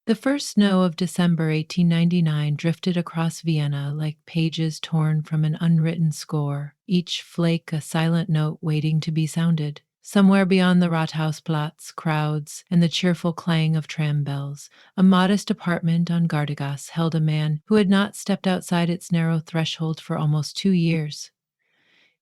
The first snow of December 1899 drifted across Vienna like pages torn from an unwritten score, each flake a silent note waiting to be sounded. Somewhere beyond the Rathausplatz crowds and the cheerful clang of tram bells, a modest apartment on Gardegasse held a man who had not stepped outside its narrow threshold for almost 2 years.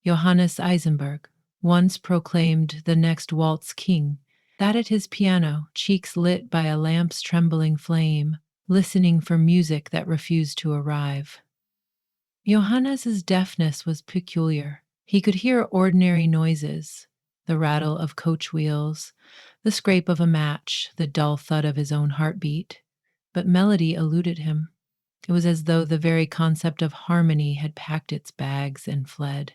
Johannes Eisenberg, once proclaimed the next waltz king, sat at his piano, cheeks lit by a lamp's trembling flame, listening for music that refused to arrive. Johannes's deafness was peculiar. He could hear ordinary noises, the rattle of coach wheels, the scrape of a match, the dull thud of his own heartbeat, but melody eluded him. It was as though the very concept of harmony had packed its bags and fled.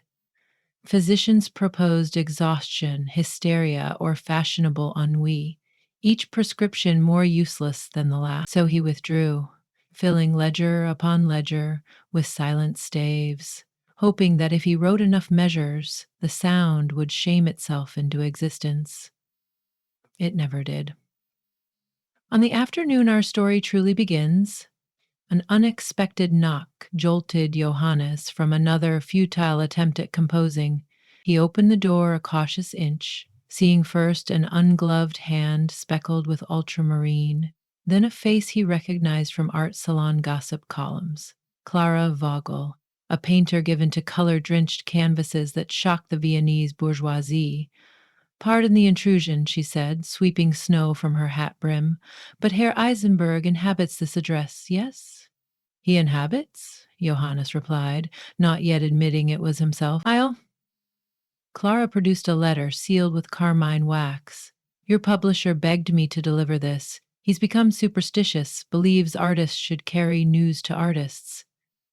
Physicians proposed exhaustion, hysteria, or fashionable ennui, each prescription more useless than the last. So he withdrew, filling ledger upon ledger with silent staves, hoping that if he wrote enough measures, the sound would shame itself into existence. It never did. On the afternoon our story truly begins, an unexpected knock jolted Johannes from another futile attempt at composing. He opened the door a cautious inch, seeing first an ungloved hand speckled with ultramarine, then a face he recognized from art salon gossip columns. Clara Vogel, a painter given to color-drenched canvases that shocked the Viennese bourgeoisie. "Pardon the intrusion," she said, sweeping snow from her hat brim, "but Herr Eisenberg inhabits this address, yes?" "He inhabits?" Johannes replied, not yet admitting it was himself. "I'll—" Clara produced a letter sealed with carmine wax. "Your publisher begged me to deliver this. He's become superstitious, believes artists should carry news to artists."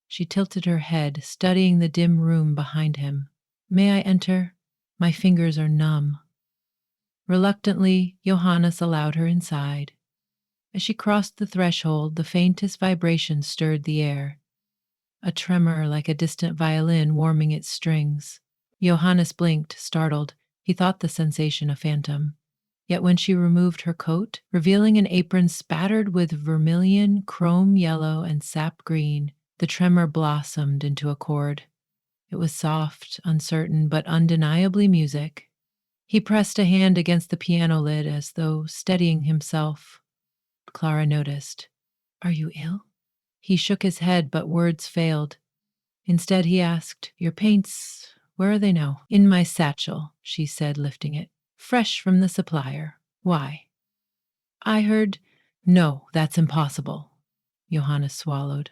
She tilted her head, studying the dim room behind him. "May I enter? My fingers are numb." Reluctantly, Johannes allowed her inside. As she crossed the threshold, the faintest vibration stirred the air, a tremor like a distant violin warming its strings. Johannes blinked, startled. He thought the sensation a phantom. Yet when she removed her coat, revealing an apron spattered with vermilion, chrome yellow, and sap green, the tremor blossomed into a chord. It was soft, uncertain, but undeniably music. He pressed a hand against the piano lid as though steadying himself. Clara noticed. "Are you ill?" He shook his head, but words failed. Instead, he asked, "Your paints, where are they now?" "In my satchel," she said, lifting it. "Fresh from the supplier. Why?" "I heard—" "No, that's impossible." Johannes swallowed.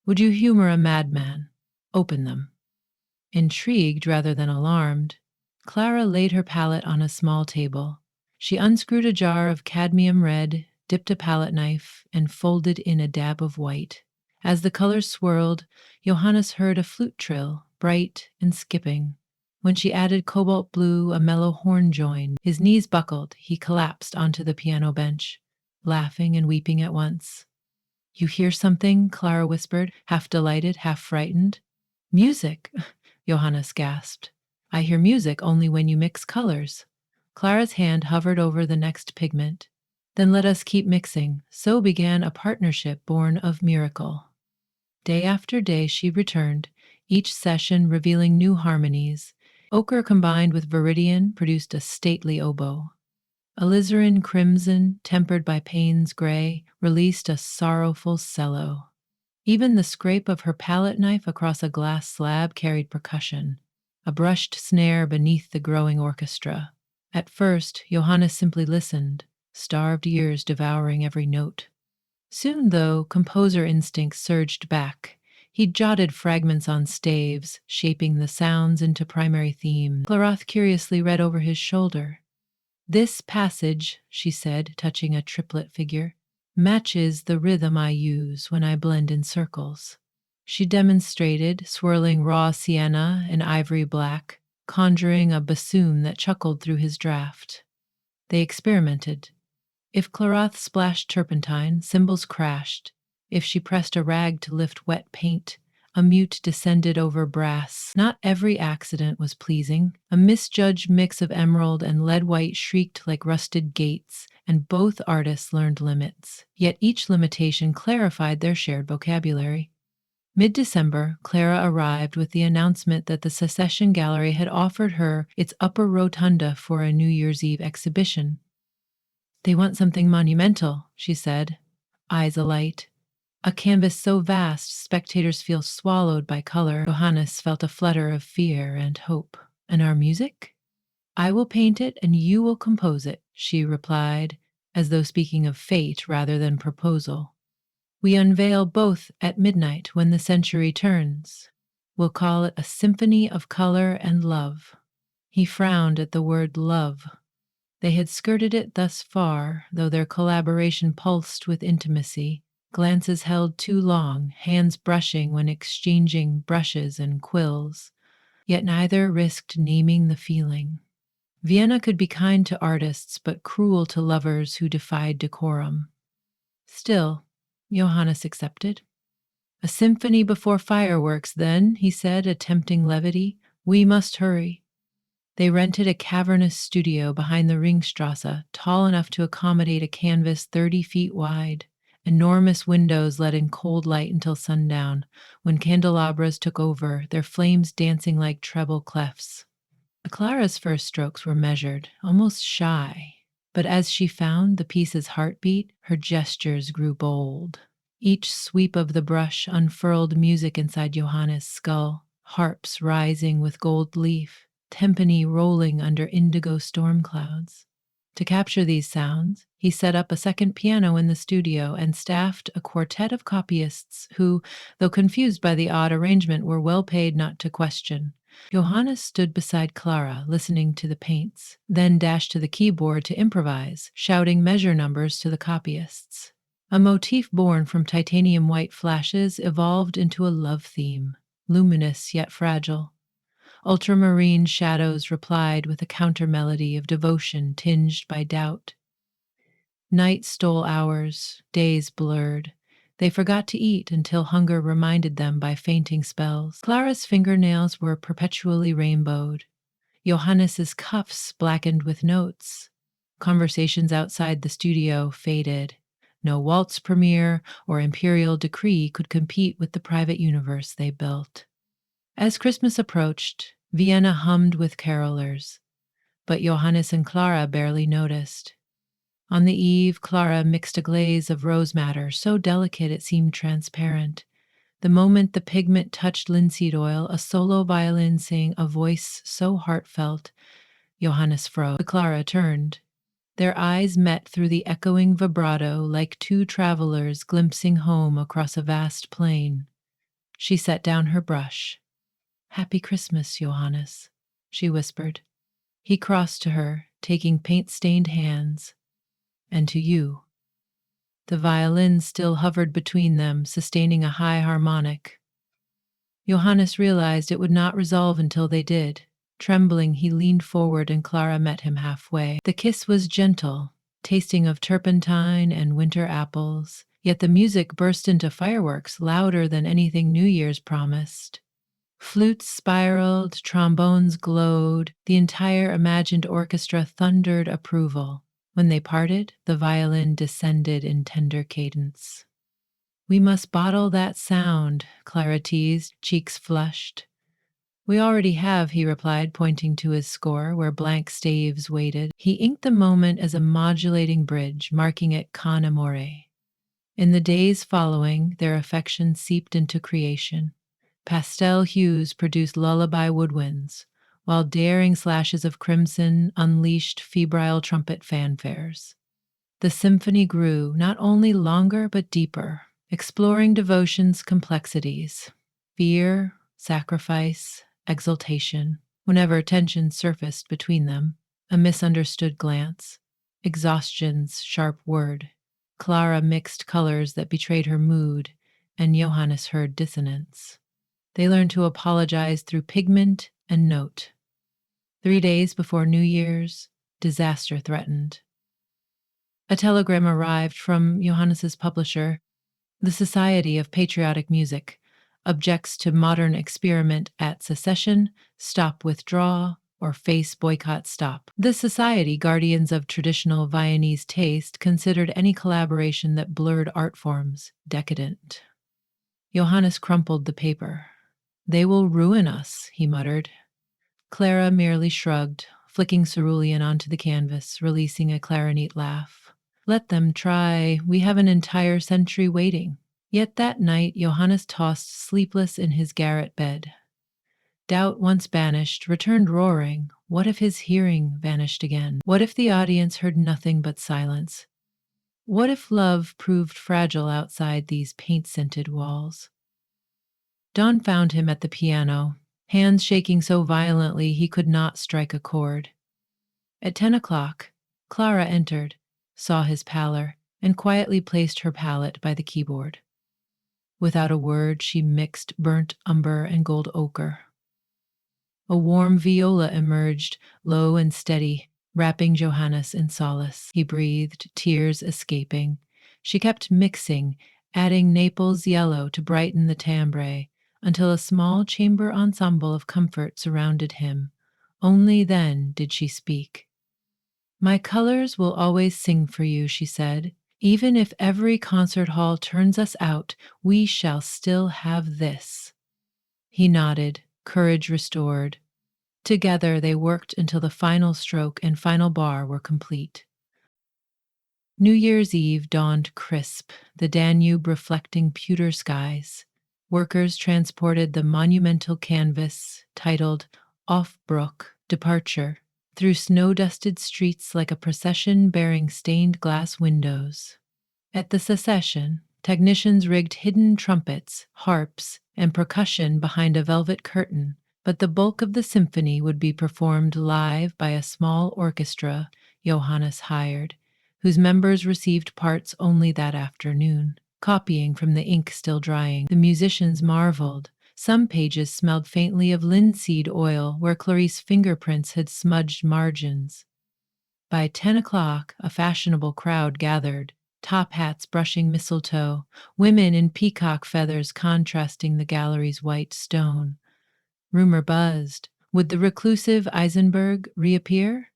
"Would you humor a madman? Open them." Intrigued rather than alarmed, Clara laid her palette on a small table. She unscrewed a jar of cadmium red, dipped a palette knife, and folded in a dab of white. As the colors swirled, Johannes heard a flute trill, bright and skipping. When she added cobalt blue, a mellow horn joined. His knees buckled. He collapsed onto the piano bench, laughing and weeping at once. "You hear something?" Clara whispered, half delighted, half frightened. "Music!" Johannes gasped. "I hear music only when you mix colors." Clara's hand hovered over the next pigment. "Then let us keep mixing." So began a partnership born of miracle. Day after day she returned, each session revealing new harmonies. Ochre combined with viridian produced a stately oboe. Alizarin crimson, tempered by Payne's gray, released a sorrowful cello. Even the scrape of her palette knife across a glass slab carried percussion, a brushed snare beneath the growing orchestra. At first, Johannes simply listened, starved ears devouring every note. Soon, though, composer instinct surged back. He jotted fragments on staves, shaping the sounds into primary themes. Clarath curiously read over his shoulder. "This passage," she said, touching a triplet figure, "matches the rhythm I use when I blend in circles." She demonstrated, swirling raw sienna and ivory black, conjuring a bassoon that chuckled through his draft. They experimented. If Clarath splashed turpentine, cymbals crashed. If she pressed a rag to lift wet paint, A mute descended over brass. Not every accident was pleasing. A misjudged mix of emerald and lead-white shrieked like rusted gates, and both artists learned limits. Yet each limitation clarified their shared vocabulary. Mid-December, Clara arrived with the announcement that the Secession Gallery had offered her its upper rotunda for a New Year's Eve exhibition. "They want something monumental," she said, eyes alight. "A canvas so vast, spectators feel swallowed by color." Johannes felt a flutter of fear and hope. "And our music?" "I will paint it and you will compose it," she replied, as though speaking of fate rather than proposal. "We unveil both at midnight when the century turns. We'll call it a symphony of color and love." He frowned at the word love. They had skirted it thus far, though their collaboration pulsed with intimacy. Glances held too long, hands brushing when exchanging brushes and quills. Yet neither risked naming the feeling. Vienna could be kind to artists, but cruel to lovers who defied decorum. Still, Johannes accepted. "A symphony before fireworks, then," he said, attempting levity. "We must hurry." They rented a cavernous studio behind the Ringstrasse, tall enough to accommodate a canvas 30 feet wide. Enormous windows let in cold light until sundown, when candelabras took over, their flames dancing like treble clefs. Clara's first strokes were measured, almost shy, but as she found the piece's heartbeat, her gestures grew bold. Each sweep of the brush unfurled music inside Johannes' skull, harps rising with gold leaf, timpani rolling under indigo storm clouds. To capture these sounds, he set up a second piano in the studio and staffed a quartet of copyists who, though confused by the odd arrangement, were well paid not to question. Johannes stood beside Clara, listening to the paints, then dashed to the keyboard to improvise, shouting measure numbers to the copyists. A motif born from titanium white flashes evolved into a love theme, luminous yet fragile. Ultramarine shadows replied with a counter-melody of devotion tinged by doubt. Night stole hours, days blurred. They forgot to eat until hunger reminded them by fainting spells. Clara's fingernails were perpetually rainbowed. Johannes's cuffs blackened with notes. Conversations outside the studio faded. No waltz premiere or imperial decree could compete with the private universe they built. As Christmas approached, Vienna hummed with carolers, but Johannes and Clara barely noticed. On the eve, Clara mixed a glaze of rose madder, so delicate it seemed transparent. The moment the pigment touched linseed oil, a solo violin sang a voice so heartfelt, Johannes froze. Clara turned. Their eyes met through the echoing vibrato like two travelers glimpsing home across a vast plain. She set down her brush. "Happy Christmas, Johannes," she whispered. He crossed to her, taking paint-stained hands. "And to you." The violin still hovered between them, sustaining a high harmonic. Johannes realized it would not resolve until they did. Trembling, he leaned forward and Clara met him halfway. The kiss was gentle, tasting of turpentine and winter apples, yet the music burst into fireworks louder than anything New Year's promised. Flutes spiraled, trombones glowed, the entire imagined orchestra thundered approval. When they parted, the violin descended in tender cadence. "We must bottle that sound," Clara teased, cheeks flushed. "We already have," he replied, pointing to his score, where blank staves waited. He inked the moment as a modulating bridge, marking it con amore. In the days following, their affection seeped into creation. Pastel hues produced lullaby woodwinds, while daring slashes of crimson unleashed febrile trumpet fanfares. The symphony grew, not only longer but deeper, exploring devotion's complexities: fear, sacrifice, exultation. Whenever tension surfaced between them, a misunderstood glance, exhaustion's sharp word, Clara mixed colors that betrayed her mood, and Johannes heard dissonance. They learned to apologize through pigment and note. 3 days before New Year's, disaster threatened. A telegram arrived from Johannes's publisher, the Society of Patriotic Music, objects to modern experiment at secession, stop withdraw, or face boycott stop. The Society Guardians of Traditional Viennese Taste considered any collaboration that blurred art forms decadent. Johannes crumpled the paper. They will ruin us, he muttered. Clara merely shrugged, flicking cerulean onto the canvas, releasing a clarinet laugh. Let them try. We have an entire century waiting. Yet that night Johannes tossed sleepless in his garret bed. Doubt once banished returned roaring. What if his hearing vanished again? What if the audience heard nothing but silence? What if love proved fragile outside these paint-scented walls? Dawn found him at the piano, hands shaking so violently he could not strike a chord. At 10 o'clock, Clara entered, saw his pallor, and quietly placed her palette by the keyboard. Without a word, she mixed burnt umber and gold ochre. A warm viola emerged, low and steady, wrapping Johannes in solace. He breathed, tears escaping. She kept mixing, adding Naples yellow to brighten the timbre, until a small chamber ensemble of comfort surrounded him. Only then did she speak. My colors will always sing for you, she said. Even if every concert hall turns us out, we shall still have this. He nodded, courage restored. Together they worked until the final stroke and final bar were complete. New Year's Eve dawned crisp, the Danube reflecting pewter skies. Workers transported the monumental canvas, titled Aufbruch, Departure, through snow-dusted streets like a procession bearing stained glass windows. At the secession, technicians rigged hidden trumpets, harps, and percussion behind a velvet curtain, but the bulk of the symphony would be performed live by a small orchestra Johannes hired, whose members received parts only that afternoon. Copying from the ink still drying, the musicians marveled. Some pages smelled faintly of linseed oil where Clarice's fingerprints had smudged margins. By 10 o'clock, a fashionable crowd gathered, top hats brushing mistletoe, women in peacock feathers contrasting the gallery's white stone. Rumor buzzed. Would the reclusive Eisenberg reappear?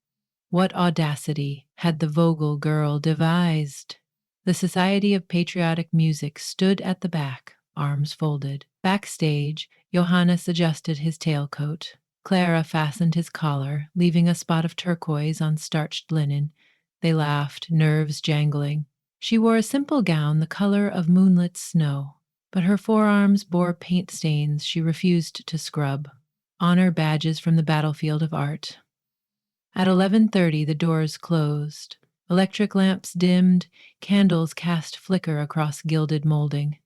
What audacity had the Vogel girl devised? The Society of Patriotic Music stood at the back, arms folded. Backstage, Johannes adjusted his tailcoat. Clara fastened his collar, leaving a spot of turquoise on starched linen. They laughed, nerves jangling. She wore a simple gown the color of moonlit snow, but her forearms bore paint stains she refused to scrub. Honor badges from the battlefield of art. At 11:30, the doors closed. Electric lamps dimmed, candles cast flicker across gilded molding.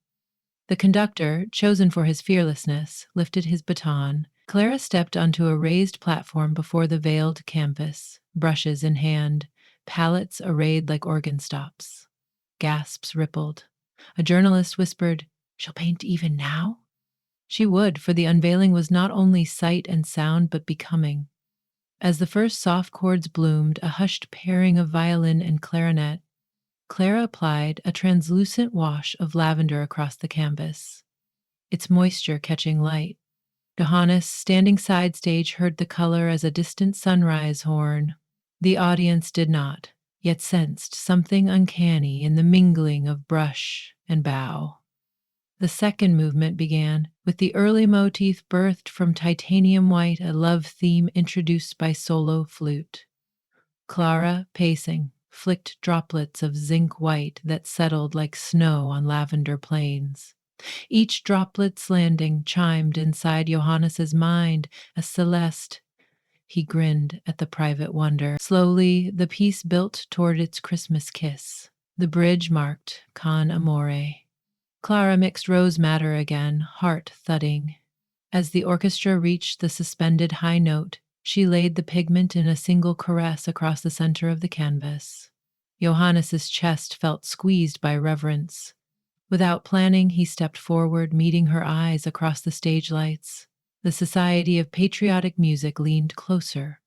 The conductor, chosen for his fearlessness, lifted his baton. Clara stepped onto a raised platform before the veiled canvas, brushes in hand, palettes arrayed like organ stops. Gasps rippled. A journalist whispered, "She'll paint even now?" She would, for the unveiling was not only sight and sound but becoming. As the first soft chords bloomed, a hushed pairing of violin and clarinet, Clara applied a translucent wash of lavender across the canvas, its moisture catching light. Johannes, standing side stage, heard the color as a distant sunrise horn. The audience did not, yet sensed something uncanny in the mingling of brush and bow. The second movement began, with the early motif birthed from titanium white, a love theme introduced by solo flute. Clara, pacing, flicked droplets of zinc white that settled like snow on lavender plains. Each droplet's landing chimed inside Johannes's mind a celeste. He grinned at the private wonder. Slowly, the piece built toward its Christmas kiss. The bridge marked Con Amore. Clara mixed rose madder again, heart thudding. As the orchestra reached the suspended high note, she laid the pigment in a single caress across the center of the canvas. Johannes's chest felt squeezed by reverence. Without planning, he stepped forward, meeting her eyes across the stage lights. The Society of Patriotic Music leaned closer,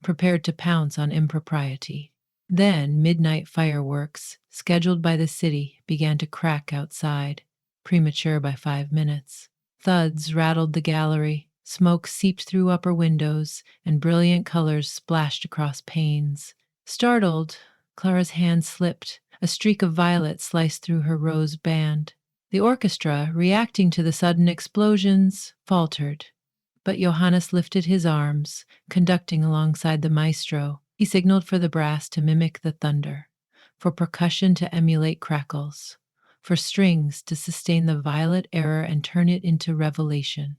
prepared to pounce on impropriety. Then midnight fireworks, scheduled by the city, began to crack outside, premature by 5 minutes. thuds rattled the gallery, smoke seeped through upper windows, and brilliant colors splashed across panes. Startled, Clara's hand slipped. A streak of violet sliced through her rose band. The orchestra, reacting to the sudden explosions, faltered. But Johannes lifted his arms, conducting alongside the maestro. He signaled for the brass to mimic the thunder, for percussion to emulate crackles, for strings to sustain the violet error and turn it into revelation.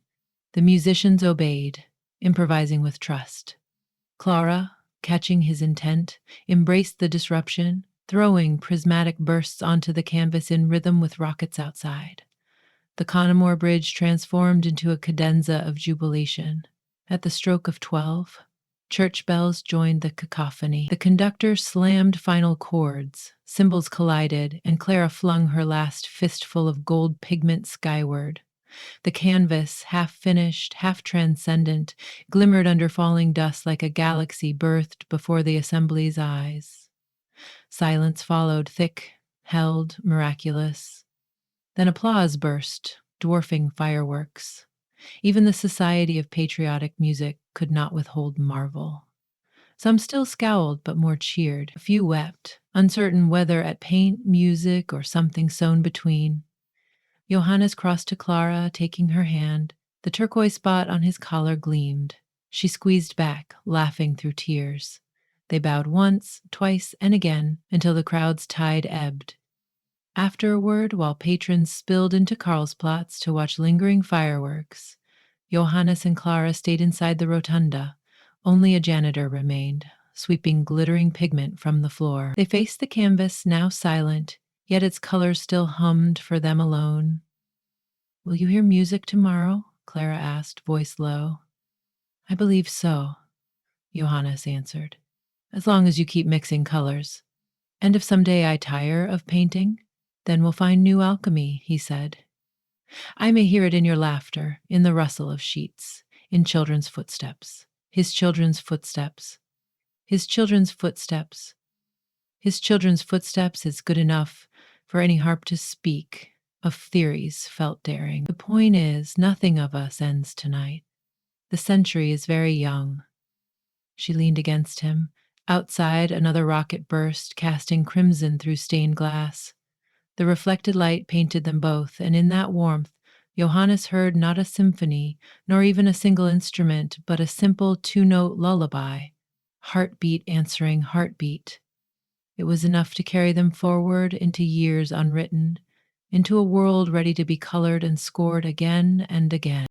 The musicians obeyed, improvising with trust. Clara, catching his intent, embraced the disruption, throwing prismatic bursts onto the canvas in rhythm with rockets outside. The Connemore Bridge transformed into a cadenza of jubilation. At the stroke of 12, church bells joined the cacophony. The conductor slammed final chords, cymbals collided, and Clara flung her last fistful of gold pigment skyward. The canvas, half finished, half transcendent, glimmered under falling dust like a galaxy birthed before the assembly's eyes. Silence followed, thick, held, miraculous. Then applause burst, dwarfing fireworks. Even the Society of Patriotic Music could not withhold marvel. Some still scowled, but more cheered. A few wept, uncertain whether at paint, music, or something sewn between. Johannes crossed to Clara, taking her hand. The turquoise spot on his collar gleamed. She squeezed back, laughing through tears. They bowed once, twice, and again, until the crowd's tide ebbed. Afterward, while patrons spilled into Karlsplatz to watch lingering fireworks, Johannes and Clara stayed inside the rotunda. Only a janitor remained, sweeping glittering pigment from the floor. They faced the canvas, now silent, yet its colors still hummed for them alone. "Will you hear music tomorrow?" Clara asked, voice low. "I believe so," Johannes answered, "as long as you keep mixing colors. And if someday I tire of painting, then we'll find new alchemy," he said. "I may hear it in your laughter, in the rustle of sheets, in children's footsteps, his children's footsteps, his children's footsteps. His children's footsteps is good enough for any harp to speak of theories felt daring. The point is, nothing of us ends tonight. The century is very young." She leaned against him. Outside, another rocket burst, casting crimson through stained glass. The reflected light painted them both, and in that warmth, Johannes heard not a symphony, nor even a single instrument, but a simple two-note lullaby, heartbeat answering heartbeat. It was enough to carry them forward into years unwritten, into a world ready to be colored and scored again and again.